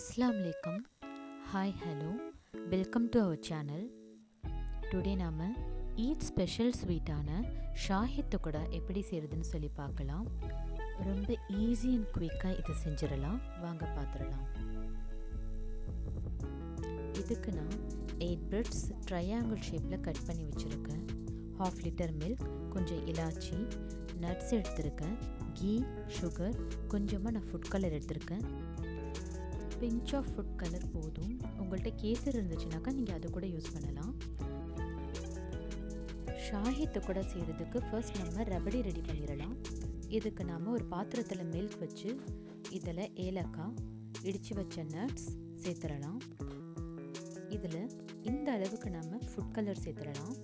Assalamu alaikum. Hi, hello. Welcome to our channel. Today நாம Eid special ஸ்வீட்டான ஷாஹி துக்கடா எப்படி செய்கிறதுன்னு சொல்லி பார்க்கலாம். ரொம்ப ஈஸி அண்ட் குயிக்காக இதை செஞ்சிடலாம். வாங்க பார்த்துடலாம். இதுக்கு நான் 8 பிரெட்ஸ் ட்ரையாங்கிள் ஷேப்பில் கட் பண்ணி வச்சுருக்கேன். 1/2 லிட்டர் மில்க், கொஞ்சம் இலாச்சி, நட்ஸ் எடுத்திருக்கேன், கீ, சுகர், கொஞ்சமாக நான் ஃபுட் கலர் எடுத்திருக்கேன். பிஞ்ச் ஆஃப் ஃபுட் கலர் போதும். உங்கள்கிட்ட கேசர் இருந்துச்சுனாக்கா நீங்கள் அதை கூட யூஸ் பண்ணலாம். ஷாஹி துக்கடா செய்கிறதுக்கு ஃபர்ஸ்ட் நம்ம ரபடி ரெடி பண்ணிடலாம். இதுக்கு நாம் ஒரு பாத்திரத்தில் மில்க் வச்சு இதில் ஏலக்காய், இடித்து வச்ச நட்ஸ் சேர்த்துடலாம். இதில் இந்த அளவுக்கு நம்ம ஃபுட் கலர் சேர்த்துடலாம்.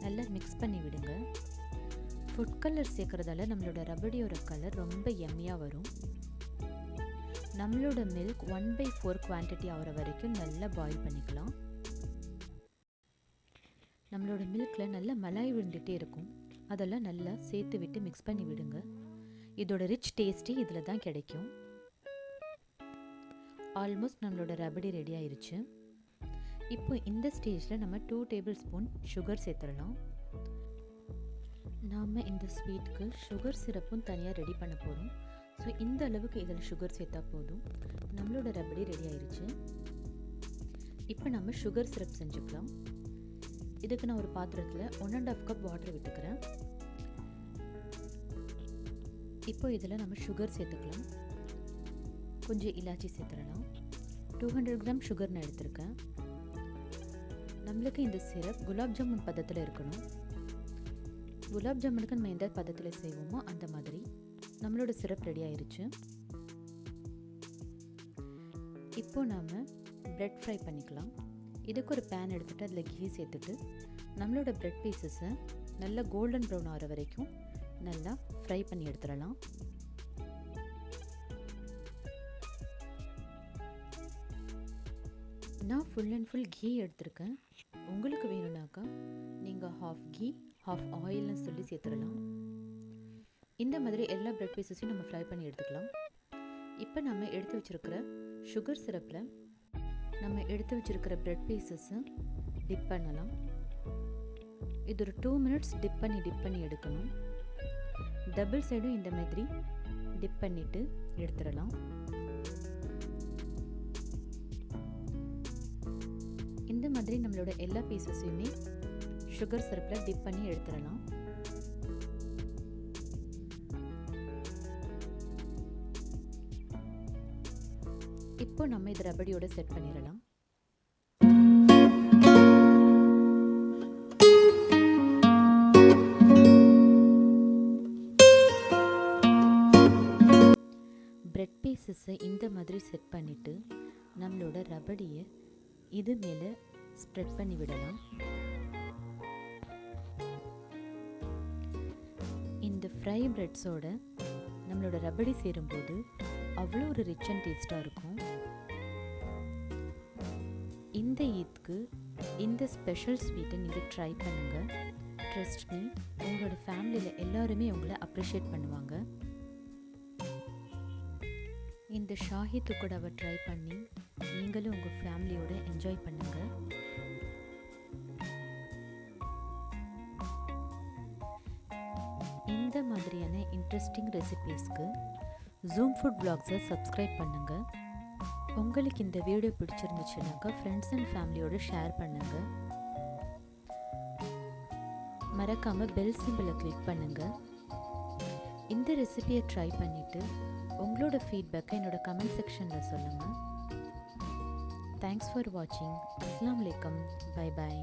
நல்லா மிக்ஸ் பண்ணி விடுங்க. ஃபுட் கலர் சேர்க்குறதால நம்மளோட ரபடியோட கலர் ரொம்ப எம்மியாக வரும். நம்மளோட மில்க் 1/4 குவான்டிட்டி ஆகிற வரைக்கும் நல்லா பாயில் பண்ணிக்கலாம். நம்மளோட மில்கில் நல்லா மலாய் விழுந்துகிட்டே இருக்கும். அதெல்லாம் நல்லா சேர்த்து விட்டு மிக்ஸ் பண்ணி விடுங்க. இதோட ரிச் டேஸ்ட்டு இதில் தான் கிடைக்கும். ஆல்மோஸ்ட் நம்மளோட ரபடி ரெடி ஆயிடுச்சு. இப்போ இந்த ஸ்டேஜில் நம்ம 2 டேபிள் ஸ்பூன் சுகர் சேர்த்துடலாம். நாம் இந்த ஸ்வீட்டுக்கு சுகர் சிரப்பும் தனியாக ரெடி பண்ண போகிறோம். ஸோ இந்த அளவுக்கு இதில் சுகர் சேர்த்தா போதும். நம்மளோட ரபடி ரெடி ஆயிடுச்சு. இப்போ நம்ம சுகர் சிரப் செஞ்சுக்கலாம். இதுக்கு நான் ஒரு பாத்திரத்தில் 1.5 கப் வாட்டர் விட்டுக்கிறேன். இப்போ இதில் நம்ம சுகர் சேர்த்துக்கலாம். கொஞ்சம் இலாச்சி சேர்த்துடலாம். 200 கிராம் சுகர் நான் எடுத்திருக்கேன். நம்மளுக்கு இந்த சிரப் குலாப் ஜாமுன் பதத்தில் இருக்கணும். குலாப் ஜாமுனுக்கு நம்ம எந்த பதத்தில் செய்வோமோ அந்த மாதிரி. நம்மளோட சிரப் ரெடி ஆயிடுச்சு. இப்போ நாம் பிரெட் ஃப்ரை பண்ணிக்கலாம். இதுக்கு ஒரு பேன் எடுத்துகிட்டு அதில் கீ சேர்த்துட்டு நம்மளோட பிரெட் பீசஸை நல்லா கோல்டன் ப்ரௌன் ஆகிற வரைக்கும் நல்லா ஃப்ரை பண்ணி எடுத்துடலாம். நான் ஃபுல் அண்ட் ஃபுல் கீ எடுத்திருக்கேன். உங்களுக்கு வேணும்னாக்கா நீங்கள் 1/2 கீ 1/2 ஆயில்னு சொல்லி சேர்த்துடலாம். இந்த மாதிரி எல்லா பிரெட் பீஸஸையும் நம்ம ஃப்ரை பண்ணி எடுத்துக்கலாம். இப்போ நம்ம எடுத்து வச்சுருக்கிற சுகர் சிரப்பில் நம்ம எடுத்து வச்சுருக்கிற பிரெட் பீஸஸை டிப் பண்ணலாம். இது ஒரு 2 மினிட்ஸ் டிப் பண்ணி எடுக்கணும். டபுள் சைடும் இந்த மாதிரி டிப் பண்ணிவிட்டு எடுத்துடலாம். இந்த மாதிரி நம்மளோட எல்லா பீஸஸையுமே சுகர் சிரப்பில் டிப் பண்ணி எடுத்துடலாம். இப்போ நம்ம இது ரபடியோட செட் பண்ணிடலாம். பிரெட் பீசஸை இந்த மாதிரி செட் பண்ணிவிட்டு நம்மளோட ரபடியை இது மேலே ஸ்ப்ரெட் பண்ணி விடலாம். இந்த ஃப்ரை பிரெட்ஸோட நம்மளோட ரபடி சேரும்போது அவ்வளோ ஒரு ரிச் அண்ட் டேஸ்ட்டாக இருக்கும். இந்த ஈத்க்கு இந்த ஸ்பெஷல் ஸ்வீட்டை நீங்கள் ட்ரை பண்ணுங்கள். ட்ரஸ்ட் மீ, உங்களோட ஃபேமிலியில் எல்லாருமே உங்களை அப்ரிஷியேட் பண்ணுவாங்க. இந்த ஷாஹி துக்கடாவை ட்ரை பண்ணி நீங்களும் உங்கள் ஃபேமிலியோடு என்ஜாய் பண்ணுங்கள். இந்த மாதிரியான இன்ட்ரெஸ்டிங் ரெசிபீஸ்க்கு ஜூம் ஃபுட் vlogsஸை சப்ஸ்கிரைப் பண்ணுங்கள். உங்களுக்கு இந்த வீடியோ பிடிச்சிருந்துச்சுனாக்கா ஃப்ரெண்ட்ஸ் அண்ட் ஃபேமிலியோடு ஷேர் பண்ணுங்கள். மறக்காமல் பெல் சிம்பிளை கிளிக் பண்ணுங்கள். இந்த ரெசிபியை ட்ரை பண்ணிவிட்டு உங்களோட ஃபீட்பேக்கை என்னோட கமெண்ட் செக்ஷனில் சொல்லுங்கள். தேங்க்ஸ் ஃபார் வாட்சிங். அஸ்ஸலாமு அலைக்கும். Bye bye.